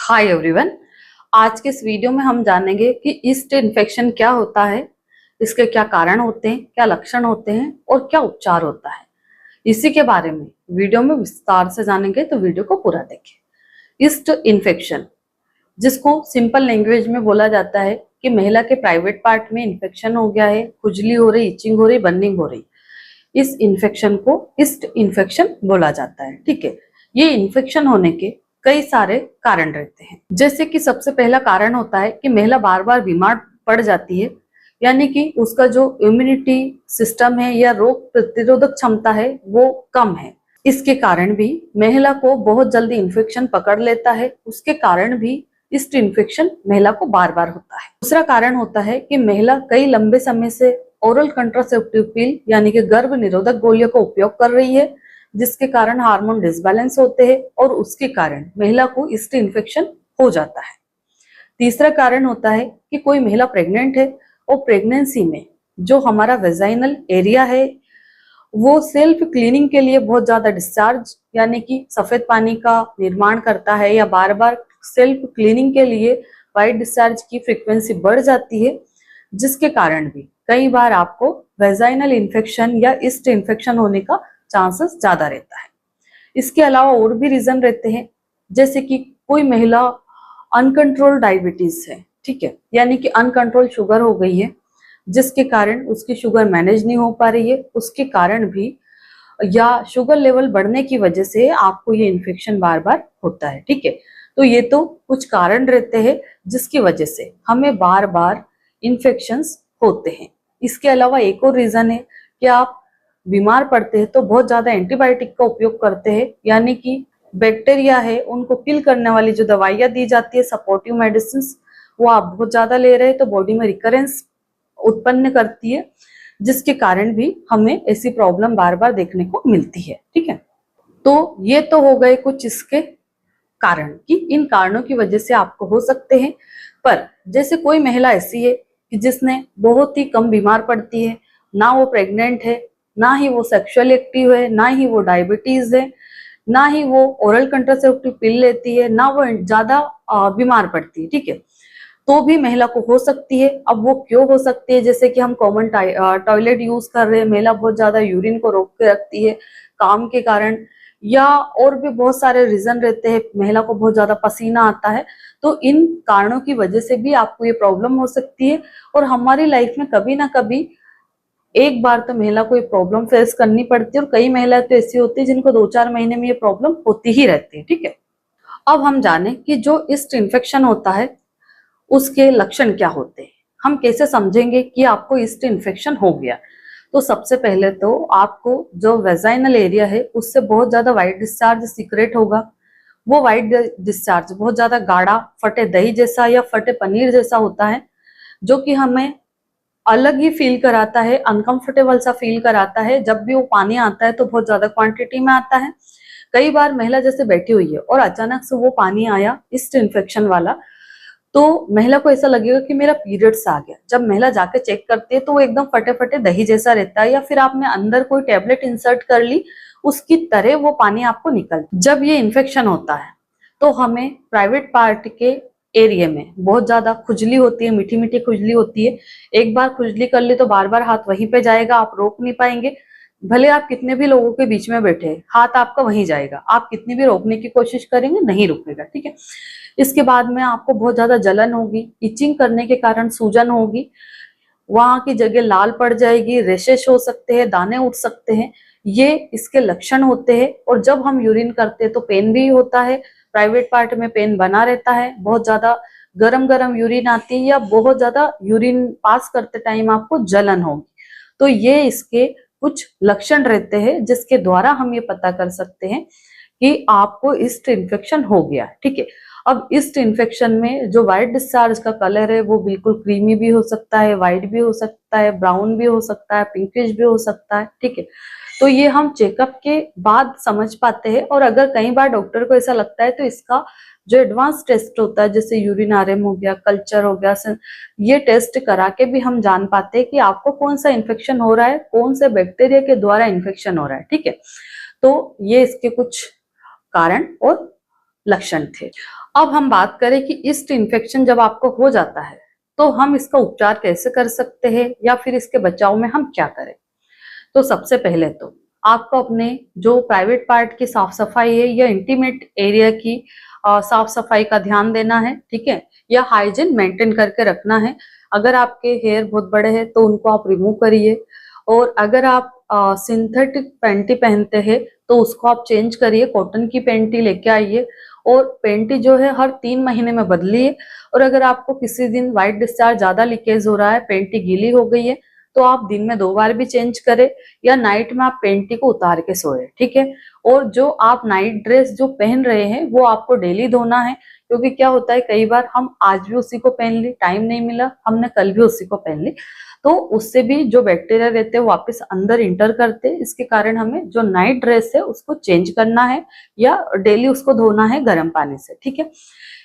Hi everyone. आज के इस वीडियो में हम जानेंगे कि ईस्ट इन्फेक्शन क्या होता है, इसके क्या कारण होते हैं, क्या लक्षण होते हैं और क्या उपचार होता है। इसी के बारे में वीडियो में विस्तार से जानेंगे, तो वीडियो को पूरा देखें। ईस्ट इन्फेक्शन, जिसको सिंपल लैंग्वेज में बोला जाता है कि महिला के प्राइवेट पार्ट में इन्फेक्शन हो गया है, खुजली हो रही, इचिंग हो रही, बर्निंग हो रही, इस इन्फेक्शन को ईस्ट इन्फेक्शन बोला जाता है। ठीक है, ये इन्फेक्शन होने के कई सारे कारण रहते हैं। जैसे कि सबसे पहला कारण होता है कि महिला बार बार बीमार पड़ जाती है, यानी कि उसका जो इम्यूनिटी सिस्टम है या रोग प्रतिरोधक क्षमता है वो कम है। इसके कारण भी महिला को बहुत जल्दी इन्फेक्शन पकड़ लेता है, उसके कारण भी ईस्ट इन्फेक्शन महिला को बार बार होता है। दूसरा कारण होता है कि महिला कई लंबे समय से ओरल कंट्रासेप्टिव पिल यानी कि गर्भ निरोधक गोलियों का उपयोग कर रही है, जिसके कारण हार्मोन डिसबैलेंस होते हैं और उसके कारण महिला को ईस्ट इन्फेक्शन हो जाता है। तीसरा कारण होता है कि कोई महिला प्रेग्नेंट है और प्रेगनेंसी में जो हमारा वेजाइनल एरिया है वो सेल्फ क्लीनिंग के लिए बहुत ज्यादा डिस्चार्ज यानी कि सफेद पानी का निर्माण करता है, या बार बार सेल्फ क्लीनिंग के लिए व्हाइट डिस्चार्ज की फ्रीक्वेंसी बढ़ जाती है, जिसके कारण भी कई बार आपको वेजाइनल इन्फेक्शन या ईस्ट इन्फेक्शन होने का चांसेस ज्यादा रहता है। इसके अलावा और भी रीजन रहते हैं, जैसे कि कोई महिला अनकंट्रोल डायबिटीज है, ठीक है, यानी कि अनकंट्रोल शुगर हो गई है, जिसके कारण उसकी शुगर मैनेज नहीं हो पा रही है, उसके कारण भी या शुगर लेवल बढ़ने की वजह से आपको ये इन्फेक्शन बार बार होता है। ठीक है, तो ये तो कुछ कारण रहते हैं जिसकी वजह से हमें बार बार इन्फेक्शंस होते हैं। इसके अलावा एक और रीजन है कि आप बीमार पड़ते हैं तो बहुत ज्यादा एंटीबायोटिक का उपयोग करते हैं, यानी कि बैक्टीरिया है उनको किल करने वाली जो दवाइयां दी जाती है, सपोर्टिव मेडिसिन, वो आप बहुत ज्यादा ले रहे हैं तो बॉडी में रिकरेंस उत्पन्न करती है, जिसके कारण भी हमें ऐसी प्रॉब्लम बार बार देखने को मिलती है। ठीक है, तो ये तो हो गए कुछ इसके कारण कि इन कारणों की वजह से आपको हो सकते हैं। पर जैसे कोई महिला ऐसी है कि जिसने बहुत ही कम बीमार पड़ती है, ना वो प्रेग्नेंट है, ना ही वो सेक्सुअली एक्टिव है, ना ही वो डायबिटीज है, ना ही वो ओरल कंट्रासेप्टिव पिल लेती है, ना वो ज्यादा बीमार पड़ती है। ठीक है, तो भी महिला को हो सकती है। अब वो क्यों हो सकती है? जैसे कि हम कॉमन टॉयलेट यूज कर रहे हैं, महिला बहुत ज्यादा यूरिन को रोक के रखती है काम के कारण, या और भी बहुत सारे रीजन रहते हैं, महिला को बहुत ज्यादा पसीना आता है, तो इन कारणों की वजह से भी आपको ये प्रॉब्लम हो सकती है। और हमारी लाइफ में कभी ना कभी एक बार तो महिला को ये प्रॉब्लम फेस करनी पड़ती है, और कई महिलाएं तो ऐसी होती है जिनको 2-4 महीने में ये प्रॉब्लम होती ही रहती है। ठीक है, अब हम जाने कि जो ईस्ट इन्फेक्शन होता है उसके लक्षण क्या होते हैं, हम कैसे समझेंगे कि आपको ईस्ट इन्फेक्शन हो गया। तो सबसे पहले तो आपको जो वेजाइनल एरिया है उससे बहुत ज्यादा व्हाइट डिस्चार्ज सीक्रेट होगा। वो व्हाइट डिस्चार्ज बहुत ज्यादा गाढ़ा, फटे दही जैसा या फटे पनीर जैसा होता है, जो कि हमें अलग ही फील कराता है, अनकंफर्टेबल सा फील कराता है। जब भी वो पानी आता है तो बहुत ज्यादा क्वांटिटी में आता है। कई बार महिला जैसे बैठी हुई है और अचानक से वो पानी आया ईस्ट इन्फेक्शन वाला, तो महिला को ऐसा लगेगा कि मेरा पीरियड्स आ गया। जब महिला जाके चेक करती है तो वो एकदम फटे फटे दही जैसा रहता है, या फिर आपने अंदर कोई टेबलेट इंसर्ट कर ली उसकी तरह वो पानी आपको निकल। जब ये इन्फेक्शन होता है तो हमें प्राइवेट पार्ट के एरिया में बहुत ज्यादा खुजली होती है, मीठी मीठी खुजली होती है। एक बार खुजली कर ली तो बार बार हाथ वहीं पे जाएगा, आप रोक नहीं पाएंगे। भले आप कितने भी लोगों के बीच में बैठे, हाथ आपका वहीं जाएगा, आप कितनी भी रोकने की कोशिश करेंगे नहीं रुकेगा। ठीक है, इसके बाद में आपको बहुत ज्यादा जलन होगी, इचिंग करने के कारण सूजन होगी, वहां की जगह लाल पड़ जाएगी, रेशेस हो सकते हैं, दाने उठ सकते हैं, ये इसके लक्षण होते हैं। और जब हम यूरिन करते हैं तो पेन भी होता है, प्राइवेट पार्ट में पेन बना रहता है, बहुत ज्यादा गरम गरम यूरिन आती है, या बहुत ज्यादा यूरिन पास करते टाइम आपको जलन होगी। तो ये इसके कुछ लक्षण रहते हैं जिसके द्वारा हम ये पता कर सकते हैं कि आपको ईस्ट इन्फेक्शन हो गया। ठीक है, अब ईस्ट इन्फेक्शन में जो व्हाइट डिस्चार्ज का कलर है वो बिल्कुल क्रीमी भी हो सकता है, व्हाइट भी हो सकता है, ब्राउन भी हो सकता है, पिंकिश भी हो सकता है। ठीक है, तो ये हम चेकअप के बाद समझ पाते हैं। और अगर कई बार डॉक्टर को ऐसा लगता है तो इसका जो एडवांस टेस्ट होता है, जैसे यूरिन आरएम हो गया, कल्चर हो गया, ये टेस्ट करा के भी हम जान पाते हैं कि आपको कौन सा इन्फेक्शन हो रहा है, कौन से बैक्टीरिया के द्वारा इन्फेक्शन हो रहा है। ठीक है, तो ये इसके कुछ कारण और लक्षण थे। अब हम बात करें कि ईस्ट इन्फेक्शन जब आपको हो जाता है तो हम इसका उपचार कैसे कर सकते हैं या फिर इसके बचाव में हम क्या करें। तो सबसे पहले तो आपको अपने जो प्राइवेट पार्ट की साफ सफाई है या इंटीमेट एरिया की साफ सफाई का ध्यान देना है, ठीक है, या हाइजीन मेंटेन करके रखना है। अगर आपके हेयर बहुत बड़े हैं तो उनको आप रिमूव करिए, और अगर आप सिंथेटिक पैंटी पहनते हैं तो उसको आप चेंज करिए, कॉटन की पैंटी लेके आइए और पैंटी जो है हर 3 महीने में बदलिए। और अगर आपको किसी दिन व्हाइट डिस्चार्ज ज्यादा लीकेज हो रहा है, पैंटी गीली हो गई है, तो आप दिन में 2 बार भी चेंज करें या नाइट में आप पैंटी को उतार के सोए, ठीक है। और जो आप नाइट ड्रेस जो पहन रहे हैं वो आपको डेली धोना है, क्योंकि क्या होता है कई बार हम आज भी उसी को पहन ली, टाइम नहीं मिला, हमने कल भी उसी को पहन ली, तो उससे भी जो बैक्टीरिया रहते हैं वापस अंदर इंटर करते हैं। इसके कारण हमें जो नाइट ड्रेस है उसको चेंज करना है या डेली उसको धोना है गर्म पानी से, ठीक है।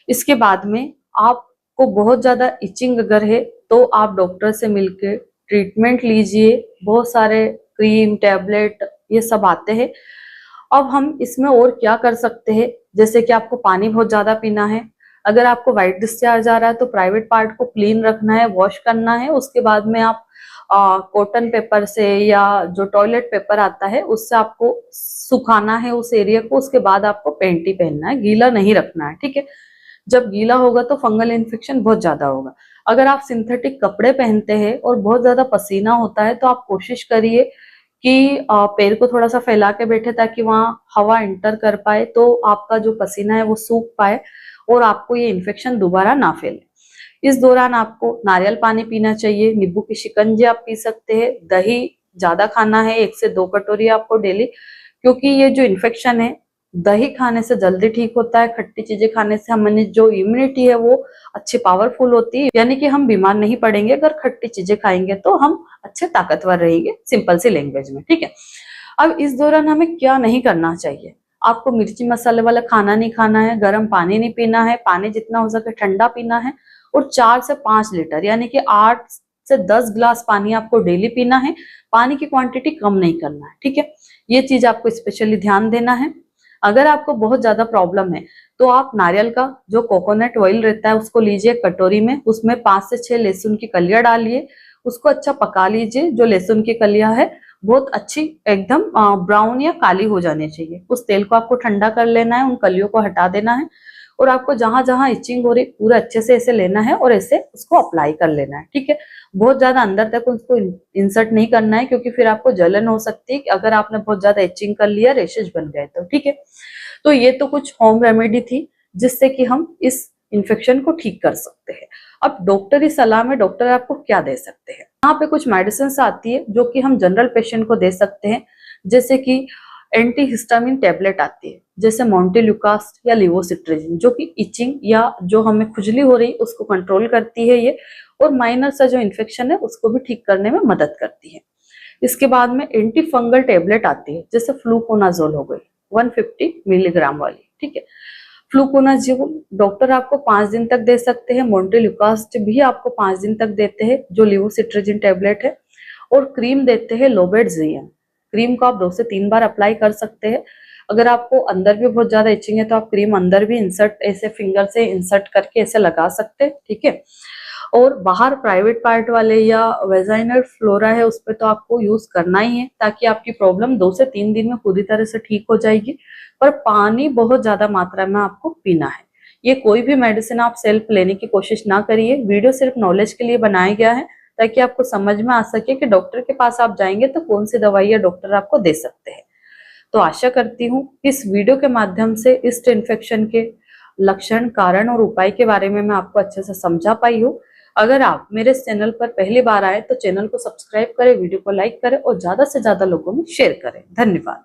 इसके बाद में आपको बहुत ज्यादा इचिंग अगर है तो आप डॉक्टर से मिलकर ट्रीटमेंट लीजिए। बहुत सारे क्रीम, टैबलेट ये सब आते हैं। अब हम इसमें और क्या कर सकते हैं, जैसे कि आपको पानी बहुत ज्यादा पीना है। अगर आपको व्हाइट डिस्चार्ज आ रहा है तो प्राइवेट पार्ट को क्लीन रखना है, वॉश करना है। उसके बाद में आप कॉटन पेपर से या जो टॉयलेट पेपर आता है उससे आपको सुखाना है उस एरिया को। उसके बाद आपको पैंटी पहनना है, गीला नहीं रखना है, ठीक है। जब गीला होगा तो फंगल इन्फेक्शन बहुत ज्यादा होगा। अगर आप सिंथेटिक कपड़े पहनते हैं और बहुत ज्यादा पसीना होता है तो आप कोशिश करिए कि पैर को थोड़ा सा फैला के बैठे ताकि वहां हवा इंटर कर पाए, तो आपका जो पसीना है वो सूख पाए और आपको ये इन्फेक्शन दोबारा ना फैले। इस दौरान आपको नारियल पानी पीना चाहिए, नींबू की शिकंजी आप पी सकते हैं, दही ज्यादा खाना है, 1 से 2 कटोरी आपको डेली, क्योंकि ये जो इन्फेक्शन है दही खाने से जल्दी ठीक होता है। खट्टी चीजें खाने से हमारी जो इम्यूनिटी है वो अच्छी पावरफुल होती है, यानी कि हम बीमार नहीं पड़ेंगे। अगर खट्टी चीजें खाएंगे तो हम अच्छे ताकतवर रहेंगे, सिंपल सी लैंग्वेज में, ठीक है। अब इस दौरान हमें क्या नहीं करना चाहिए, आपको मिर्ची मसाले वाला खाना नहीं खाना है, गर्म पानी नहीं पीना है, पानी जितना हो सके ठंडा पीना है, और 4 से 5 लीटर यानी कि 8 से 10 गिलास पानी आपको डेली पीना है। पानी की क्वांटिटी कम नहीं करना है, ठीक है। ये चीज आपको स्पेशली ध्यान देना है। अगर आपको बहुत ज्यादा प्रॉब्लम है तो आप नारियल का जो कोकोनट ऑयल रहता है उसको लीजिए कटोरी में, उसमें 5 से 6 लहसुन की कलियां डालिए, उसको अच्छा पका लीजिए। जो लहसुन की कलियां है बहुत अच्छी एकदम ब्राउन या काली हो जानी चाहिए। उस तेल को आपको ठंडा कर लेना है, उन कलियों को हटा देना है, और आपको जहां जहां इचिंग हो रही पूरा अच्छे से ऐसे लेना है और ऐसे उसको अप्लाई कर लेना है, ठीक है। बहुत ज्यादा अंदर तक उसको इंसर्ट नहीं करना है, क्योंकि फिर आपको जलन हो सकती है अगर आपने बहुत ज्यादा इचिंग कर लिया, रेशेज बन गए तो, ठीक है। तो ये तो कुछ होम रेमेडी थी जिससे कि हम इस इन्फेक्शन को ठीक कर सकते हैं। अब डॉक्टरी सलाह में डॉक्टर आपको क्या दे सकते हैं, यहाँ पे कुछ मेडिसिन आती है जो कि हम जनरल पेशेंट को दे सकते हैं, जैसे कि एंटी हिस्टामिन टेबलेट आती है, जैसे मोंटेल्यूकास्ट या लिवोसिट्रेजिन, जो कि इचिंग या जो हमें खुजली हो रही उसको कंट्रोल करती है ये, और माइनर सा जो इन्फेक्शन है उसको भी ठीक करने में मदद करती है। इसके बाद में एंटी फंगल टेबलेट आती है, जैसे फ्लूकोनाजोल हो गई 150 मिलीग्राम वाली, ठीक है। फ्लूकोनाजोल डॉक्टर आपको 5 दिन तक दे सकते हैं, मोंटेल्यूकास्ट भी आपको 5 दिन तक देते हैं जो लिवोसिट्रेजिन टेबलेट है, और क्रीम देते हैं लोबेटजियम। क्रीम को आप 2 से 3 बार अप्लाई कर सकते हैं। अगर आपको अंदर भी बहुत ज्यादा इचिंग है तो आप क्रीम अंदर भी इंसर्ट ऐसे फिंगर से इंसर्ट करके ऐसे लगा सकते हैं, ठीक है। और बाहर प्राइवेट पार्ट वाले या वेजाइनल फ्लोरा है उस पर तो आपको यूज करना ही है, ताकि आपकी प्रॉब्लम 2 से 3 दिन में पूरी तरह से ठीक हो जाएगी। पर पानी बहुत ज्यादा मात्रा में आपको पीना है। ये कोई भी मेडिसिन आप सेल्फ लेने की कोशिश ना करिए, वीडियो सिर्फ नॉलेज के लिए बनाया गया है ताकि आपको समझ में आ सके कि डॉक्टर के पास आप जाएंगे तो कौन सी दवाइयां डॉक्टर आपको दे सकते हैं। तो आशा करती हूँ इस वीडियो के माध्यम से ईस्ट इन्फेक्शन के लक्षण, कारण और उपाय के बारे में मैं आपको अच्छे से समझा पाई हूँ। अगर आप मेरे चैनल पर पहली बार आए तो चैनल को सब्सक्राइब करें, वीडियो को लाइक करें और ज्यादा से ज्यादा लोगों में शेयर करें। धन्यवाद।